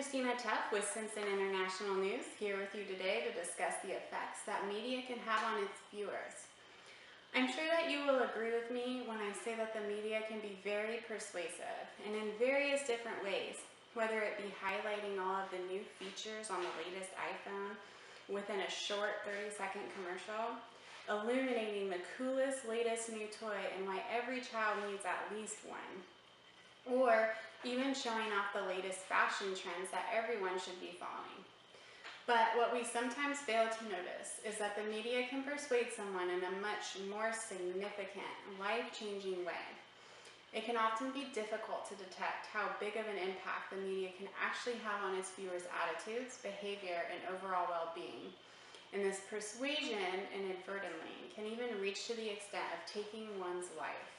Christina Tuff with Simpson International News, here with you today to discuss the effects that media can have on its viewers. I'm sure that you will agree with me when I say that the media can be very persuasive and in various different ways, whether it be highlighting all of the new features on the latest iPhone within a short 30-second commercial, illuminating the coolest, latest new toy and why every child needs at least one, or even showing off the latest fashion trends that everyone should be following. But what we sometimes fail to notice is that the media can persuade someone in a much more significant, life-changing way. It can often be difficult to detect how big of an impact the media can actually have on its viewers' attitudes, behavior, and overall well-being. And this persuasion, inadvertently, can even reach to the extent of taking one's life.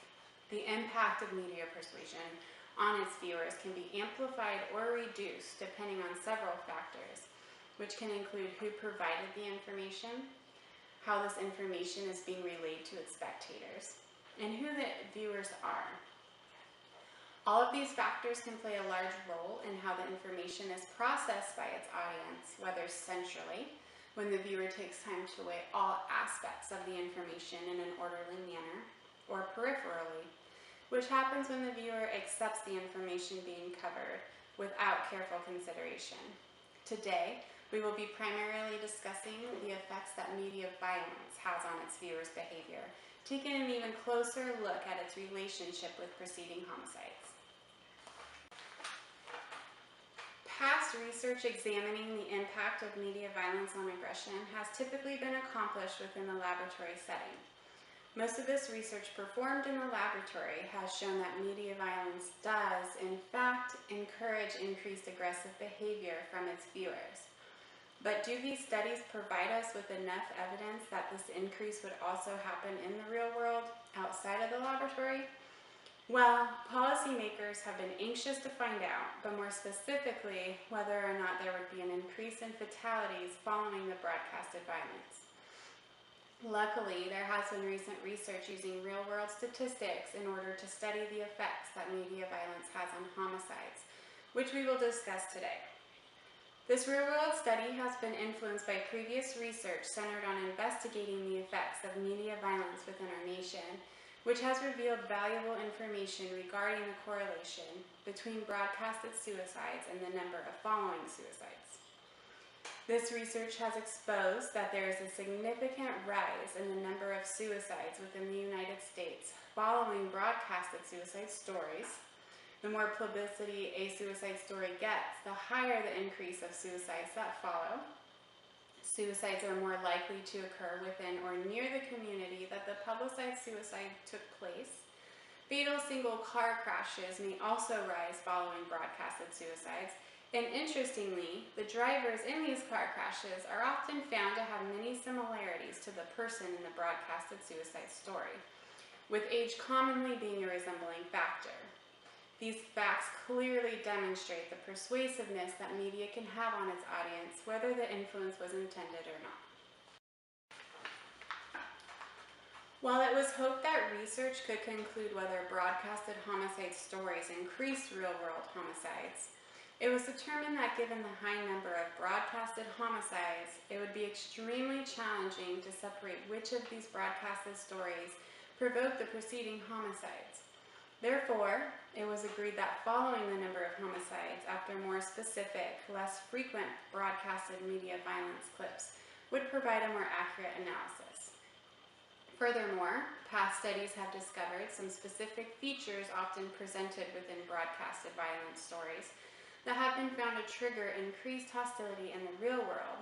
The impact of media persuasion on its viewers can be amplified or reduced depending on several factors, which can include who provided the information, how this information is being relayed to its spectators, and who the viewers are. All of these factors can play a large role in how the information is processed by its audience, whether centrally, when the viewer takes time to weigh all aspects of the information in an orderly manner, or peripherally, which happens when the viewer accepts the information being covered without careful consideration. Today, we will be primarily discussing the effects that media violence has on its viewers' behavior, taking an even closer look at its relationship with preceding homicides. Past research examining the impact of media violence on aggression has typically been accomplished within the laboratory setting. Most of this research performed in the laboratory has shown that media violence does, in fact, encourage increased aggressive behavior from its viewers. But do these studies provide us with enough evidence that this increase would also happen in the real world, outside of the laboratory? Well, policymakers have been anxious to find out, but more specifically, whether or not there would be an increase in fatalities following the broadcasted violence. Luckily, there has been recent research using real-world statistics in order to study the effects that media violence has on homicides, which we will discuss today. This real-world study has been influenced by previous research centered on investigating the effects of media violence within our nation, which has revealed valuable information regarding the correlation between broadcasted suicides and the number of following suicides. This research has exposed that there is a significant rise in the number of suicides within the United States following broadcasted suicide stories. The more publicity a suicide story gets, the higher the increase of suicides that follow. Suicides are more likely to occur within or near the community that the publicized suicide took place. Fatal single car crashes may also rise following broadcasted suicides. And interestingly, the drivers in these car crashes are often found to have many similarities to the person in the broadcasted suicide story, with age commonly being a resembling factor. These facts clearly demonstrate the persuasiveness that media can have on its audience, whether the influence was intended or not. While it was hoped that research could conclude whether broadcasted homicide stories increased real-world homicides, it was determined that given the high number of broadcasted homicides, it would be extremely challenging to separate which of these broadcasted stories provoked the preceding homicides. Therefore, it was agreed that following the number of homicides after more specific, less frequent broadcasted media violence clips would provide a more accurate analysis. Furthermore, past studies have discovered some specific features often presented within broadcasted violence stories that have been found to trigger increased hostility in the real world,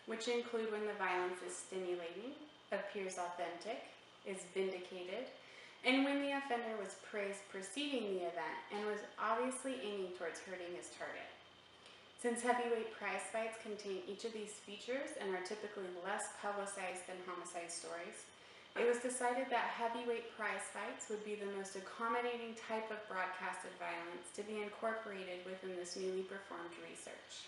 which include when the violence is stimulating, appears authentic, is vindicated, and when the offender was praised preceding the event and was obviously aiming towards hurting his target. Since heavyweight prize fights contain each of these features and are typically less publicized than homicide stories, it was decided that heavyweight prize fights would be the most accommodating type of broadcasted violence to be incorporated within this newly performed research.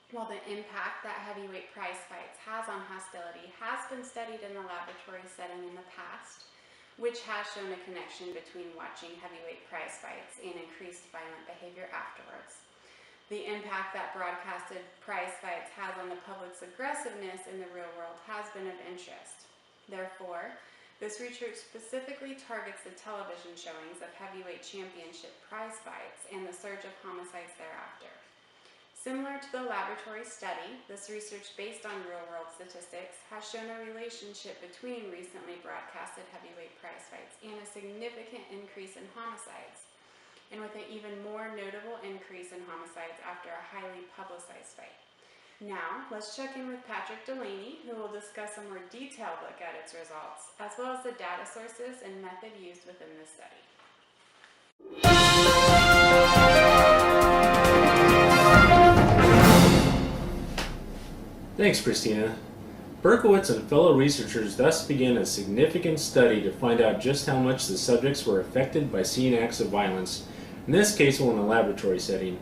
While the impact that heavyweight prize fights has on hostility has been studied in the laboratory setting in the past, which has shown a connection between watching heavyweight prize fights and increased violent behavior afterwards, The impact that broadcasted prize fights has on the public's aggressiveness in the real world has been of interest. Therefore, this research specifically targets the television showings of heavyweight championship prize fights and the surge of homicides thereafter. Similar to the laboratory study, this research based on real-world statistics has shown a relationship between recently broadcasted heavyweight prize fights and a significant increase in homicides, and with an even more notable increase in homicides after a highly publicized fight. Now, let's check in with Patrick Delaney, who will discuss a more detailed look at its results, as well as the data sources and method used within this study. Thanks, Christina. Berkowitz and fellow researchers thus began a significant study to find out just how much the subjects were affected by seeing acts of violence, in this case while in a laboratory setting.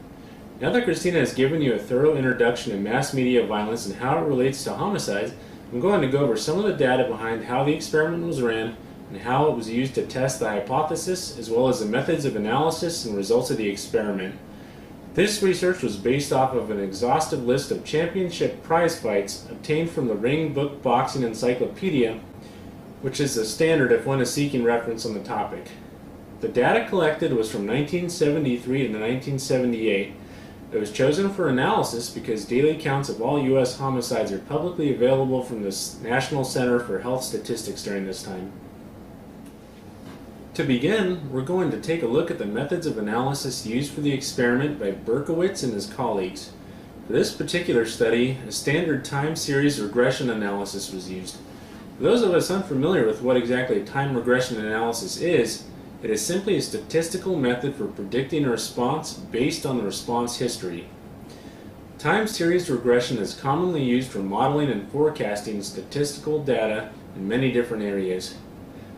Now that Christina has given you a thorough introduction to mass media violence and how it relates to homicides, I'm going to go over some of the data behind how the experiment was ran and how it was used to test the hypothesis, as well as the methods of analysis and results of the experiment. This research was based off of an exhaustive list of championship prize fights obtained from the Ring Book Boxing Encyclopedia, which is the standard if one is seeking reference on the topic. The data collected was from 1973 to 1978. It was chosen for analysis because daily counts of all U.S. homicides are publicly available from the National Center for Health Statistics during this time. To begin, we're going to take a look at the methods of analysis used for the experiment by Berkowitz and his colleagues. For this particular study, a standard time series regression analysis was used. For those of us unfamiliar with what exactly time regression analysis is, it is simply a statistical method for predicting a response based on the response history. Time series regression is commonly used for modeling and forecasting statistical data in many different areas.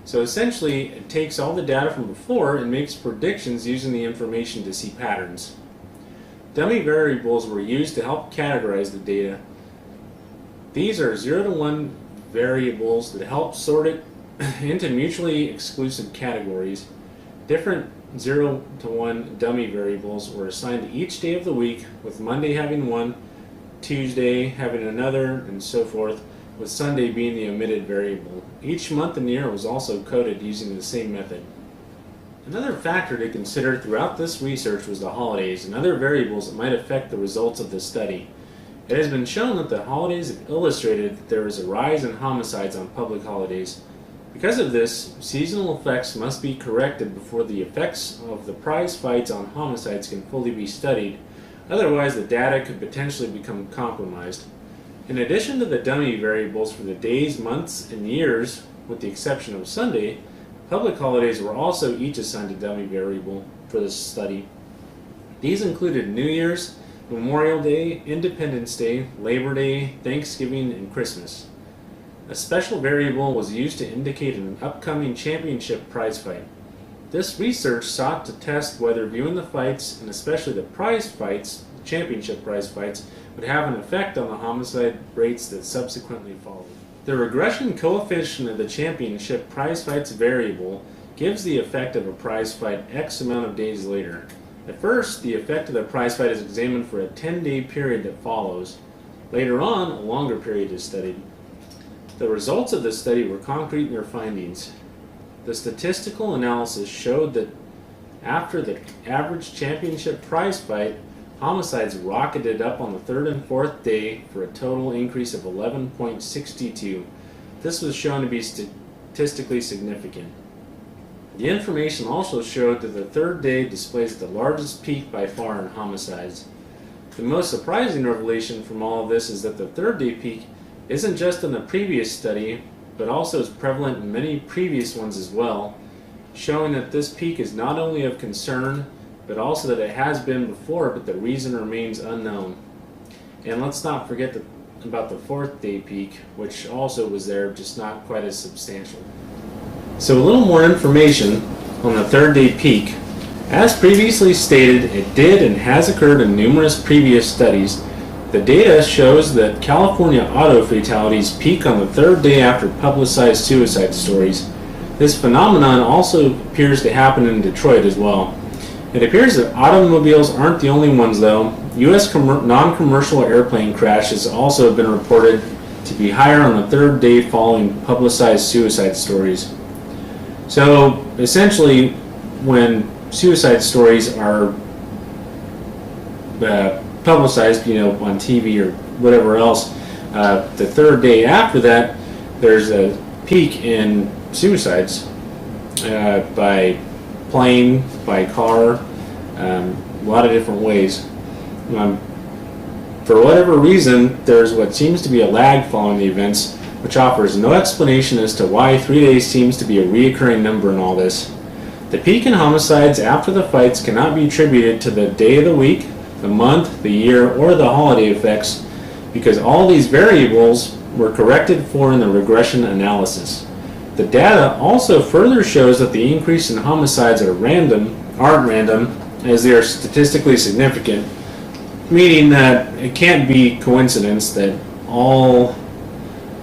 So essentially, it takes all the data from before and makes predictions using the information to see patterns. Dummy variables were used to help categorize the data. These are 0 to 1 variables that help sort it into mutually exclusive categories. Different 0 to 1 dummy variables were assigned to each day of the week, with Monday having one, Tuesday having another, and so forth, with Sunday being the omitted variable. Each month and year was also coded using the same method. Another factor to consider throughout this research was the holidays and other variables that might affect the results of the study. It has been shown that the holidays have illustrated that there is a rise in homicides on public holidays. Because of this, seasonal effects must be corrected before the effects of the prize fights on homicides can fully be studied. Otherwise, the data could potentially become compromised. In addition to the dummy variables for the days, months, and years, with the exception of Sunday, public holidays were also each assigned a dummy variable for this study. These included New Year's, Memorial Day, Independence Day, Labor Day, Thanksgiving, and Christmas. A special variable was used to indicate an upcoming championship prize fight. This research sought to test whether viewing the fights, and especially the prize fights, championship prize fights, would have an effect on the homicide rates that subsequently followed. The regression coefficient of the championship prize fights variable gives the effect of a prize fight X amount of days later. At first, the effect of the prize fight is examined for a 10-day period that follows. Later on, a longer period is studied. The results of this study were concrete in their findings. The statistical analysis showed that after the average championship prize fight, homicides rocketed up on the third and fourth day for a total increase of 11.62. This was shown to be statistically significant. The information also showed that the third day displays the largest peak by far in homicides. The most surprising revelation from all of this is that the third day peak isn't just in the previous study, but also is prevalent in many previous ones as well, showing that this peak is not only of concern, but also that it has been before, but the reason remains unknown. And let's not forget about the fourth day peak, which also was there, just not quite as substantial. So a little more information on the third day peak. As previously stated, it did and has occurred in numerous previous studies. The data shows that California auto fatalities peak on the third day after publicized suicide stories. This phenomenon also appears to happen in Detroit as well. It appears that automobiles aren't the only ones though, U.S. non-commercial airplane crashes also have been reported to be higher on the third day following publicized suicide stories. So essentially, when suicide stories are publicized, on TV or whatever else, the third day after that, there's a peak in suicides by plane, by car, a lot of different ways. For whatever reason, there's what seems to be a lag following the events, which offers no explanation as to why 3 days seems to be a reoccurring number in all this. The peak in homicides after the fights cannot be attributed to the day of the week, the month, the year, or the holiday effects, because all these variables were corrected for in the regression analysis. The data also further shows that the increase in homicides aren't random, as they are statistically significant, meaning that it can't be coincidence that all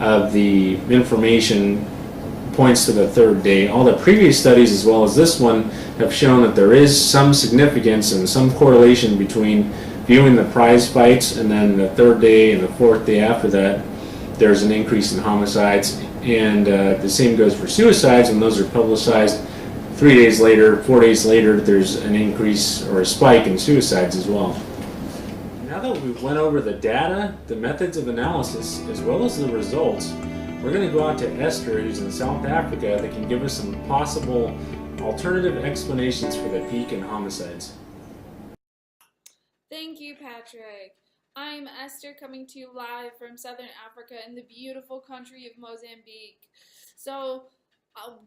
of the information points to the third day. All the previous studies, as well as this one, have shown that there is some significance and some correlation between viewing the prize fights and then the third day and the fourth day after that, there's an increase in homicides. And the same goes for suicides. When those are publicized 3 days later, 4 days later, there's an increase or a spike in suicides as well. Now that we've went over the data, the methods of analysis, as well as the results, we're going to go out to Esther, who's in South Africa, that can give us some possible alternative explanations for the peak in homicides. Thank you, Patrick. I'm Esther, coming to you live from Southern Africa in the beautiful country of Mozambique. So,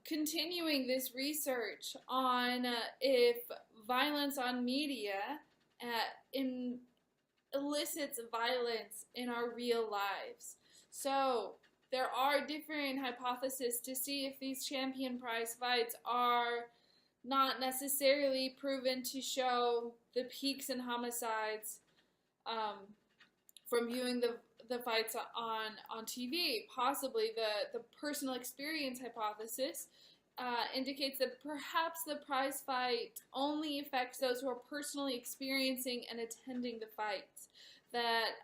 continuing this research on if violence on media elicits violence in our real lives. So, there are different hypotheses to see if these champion prize fights are not necessarily proven to show the peaks in homicides from viewing the fights on TV. Possibly the personal experience hypothesis indicates that perhaps the prize fight only affects those who are personally experiencing and attending the fights. That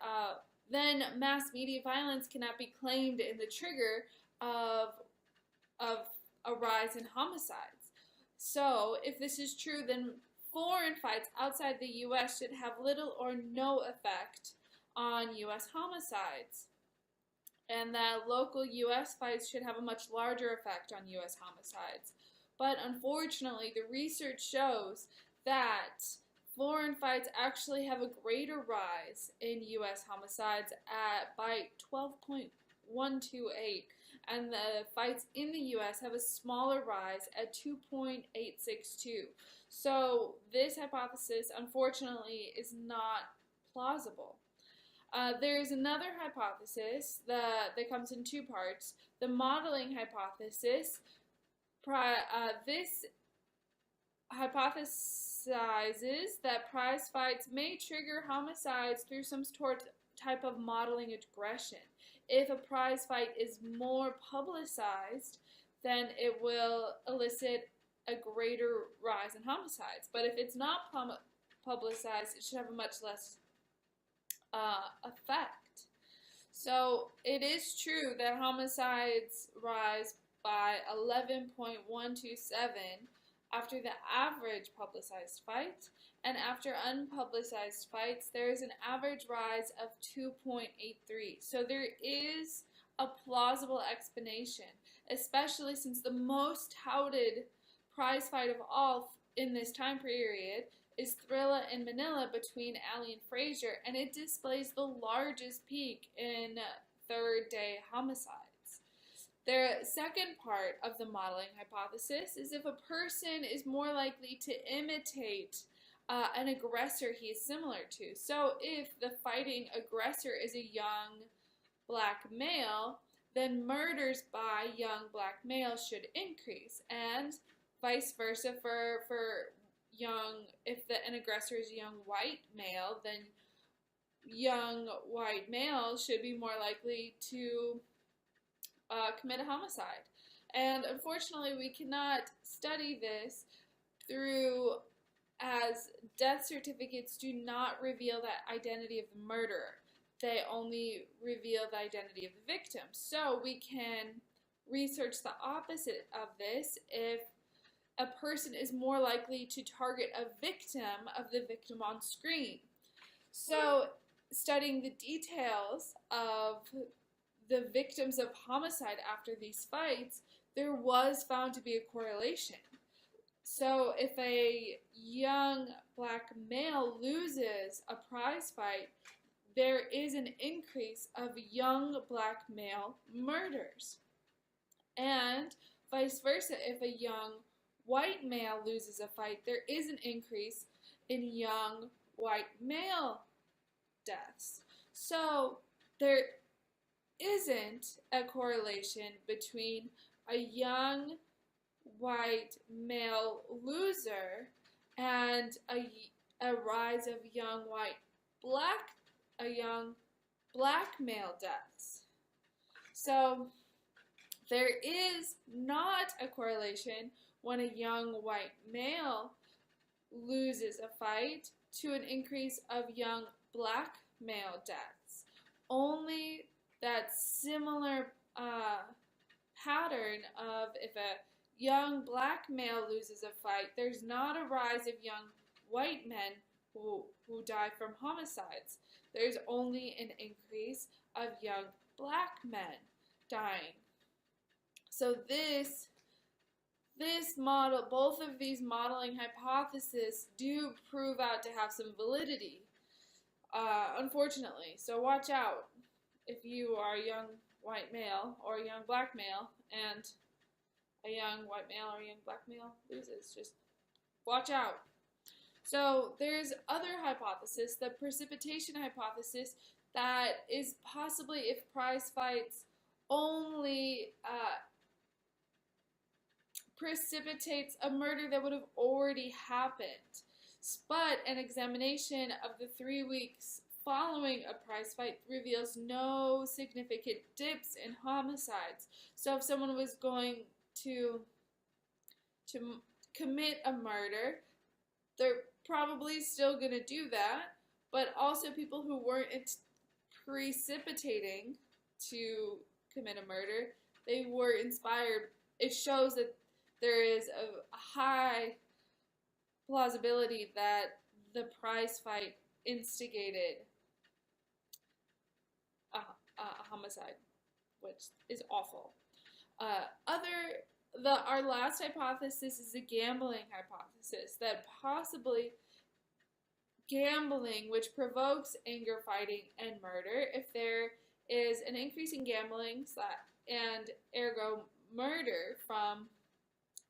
then mass media violence cannot be claimed in the trigger of a rise in homicides. So, if this is true, then foreign fights outside the U.S. should have little or no effect on U.S. homicides, and that local U.S. fights should have a much larger effect on U.S. homicides. But unfortunately, the research shows that foreign fights actually have a greater rise in U.S. homicides by 12.128, and the fights in the U.S. have a smaller rise at 2.862. So this hypothesis, unfortunately, is not plausible. There is another hypothesis that comes in two parts. The modeling hypothesis. This hypothesizes that prize fights may trigger homicides through some type of modeling aggression. If a prize fight is more publicized, then it will elicit a greater rise in homicides. But if it's not publicized, it should have a much less effect. So it is true that homicides rise by 11.127 after the average publicized fight, and after unpublicized fights there is an average rise of 2.83. So there is a plausible explanation, especially since the most touted prize fight of all in this time period is Thrilla in Manila between Ali and Frazier, and it displays the largest peak in third day homicides. The second part of the modeling hypothesis is if a person is more likely to imitate an aggressor he is similar to. So if the fighting aggressor is a young black male, then murders by young black males should increase, and vice versa for if an aggressor is a young white male, then young white males should be more likely to commit a homicide. And unfortunately, we cannot study this through as death certificates do not reveal the identity of the murderer. They only reveal the identity of the victim. So we can research the opposite of this if a person is more likely to target a victim of the victim on screen. So studying the details of the victims of homicide after these fights, there was found to be a correlation. So if a young black male loses a prize fight, there is an increase of young black male murders. And vice versa, if a young white male loses a fight, there is an increase in young white male deaths. So there isn't a correlation between a young white male loser and a rise of young black male deaths. So there is not a correlation when a young white male loses a fight to an increase of young black male deaths. Only that similar pattern of if a young black male loses a fight, there's not a rise of young white men who die from homicides. There's only an increase of young black men dying. So this model, both of these modeling hypotheses do prove out to have some validity, unfortunately. So watch out if you are a young white male or a young black male and a young white male or a young black male loses. Just watch out. So there's other hypothesis, the precipitation hypothesis, that is possibly if prize fights only precipitates a murder that would have already happened. But an examination of the 3 weeks following a prize fight reveals no significant dips in homicides. So if someone was going to commit a murder, they're probably still going to do that, but also people who weren't precipitating to commit a murder, they were inspired. It shows that there is a high plausibility that the prize fight instigated a homicide, which is awful. Our last hypothesis is the gambling hypothesis, that possibly gambling, which provokes anger, fighting, and murder, if there is an increase in gambling and ergo murder from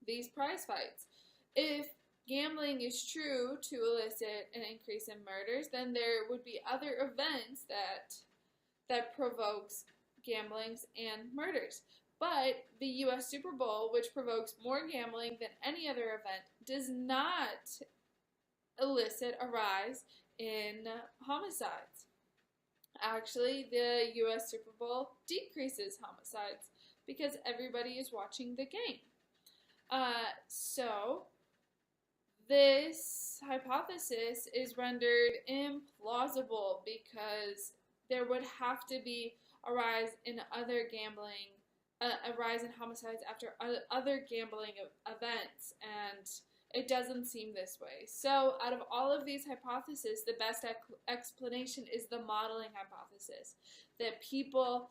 these prize fights. If gambling is true to elicit an increase in murders, then there would be other events that provokes gamblings and murders. But the U.S. Super Bowl, which provokes more gambling than any other event, does not elicit a rise in homicides. Actually, the U.S. Super Bowl decreases homicides because everybody is watching the game. So this hypothesis is rendered implausible because there would have to be a rise in homicides after other gambling events, and it doesn't seem this way. So out of all of these hypotheses, the best explanation is the modeling hypothesis, that people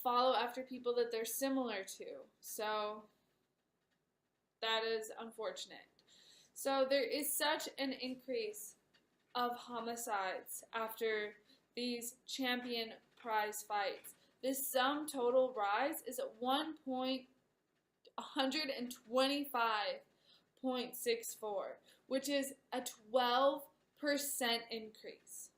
follow after people that they're similar to. So that is unfortunate. So there is such an increase of homicides after these champion prize fights. This sum total rise is at 125.64, which is a 12% increase,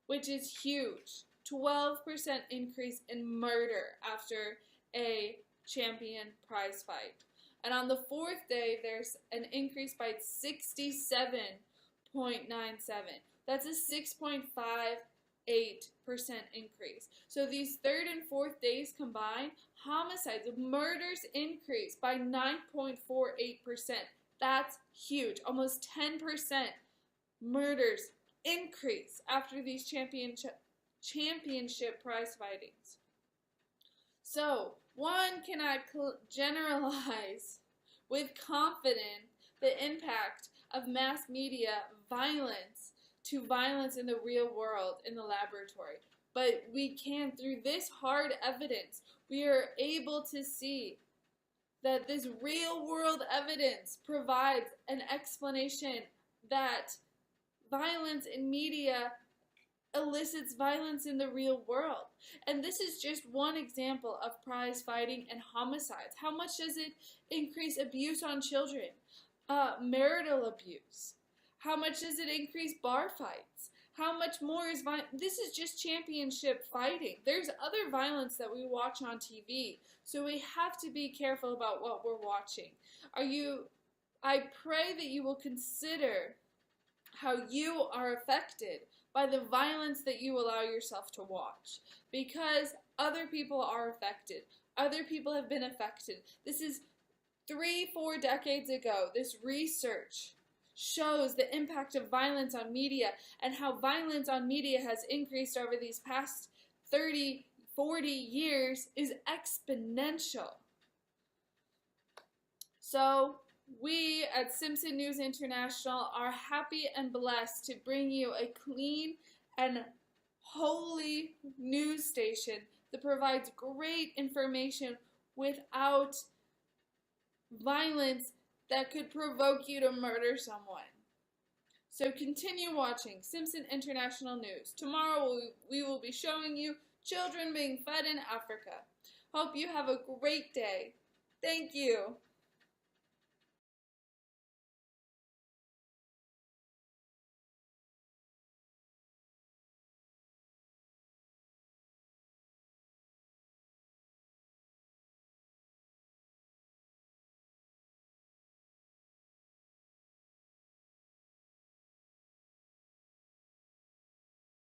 which is huge. 12% increase in murder after a champion prize fight. And on the fourth day, there's an increase by 67.97. That's a 6.58% increase. So these third and fourth days combined, homicides, murders increase by 9.48%. That's huge. Almost 10% murders increase after these championship prize fightings. So, one cannot generalize with confidence the impact of mass media violence to violence in the real world in the laboratory. But we can, through this hard evidence, we are able to see that this real world evidence provides an explanation that violence in media elicits violence in the real world. And this is just one example of prize fighting and homicides. How much does it increase abuse on children? Marital abuse. How much does it increase bar fights? How much more is violence? This is just championship fighting. There's other violence that we watch on TV, so we have to be careful about what we're watching. I pray that you will consider how you are affected by the violence that you allow yourself to watch, because other people are affected. Other people have been affected. This is 3-4 decades ago. This research shows the impact of violence on media and how violence on media has increased over these past 30, 40 years is exponential. So we at Simpson News International are happy and blessed to bring you a clean and holy news station that provides great information without violence that could provoke you to murder someone. So continue watching Simpson International News. Tomorrow we will be showing you children being fed in Africa. Hope you have a great day. Thank you.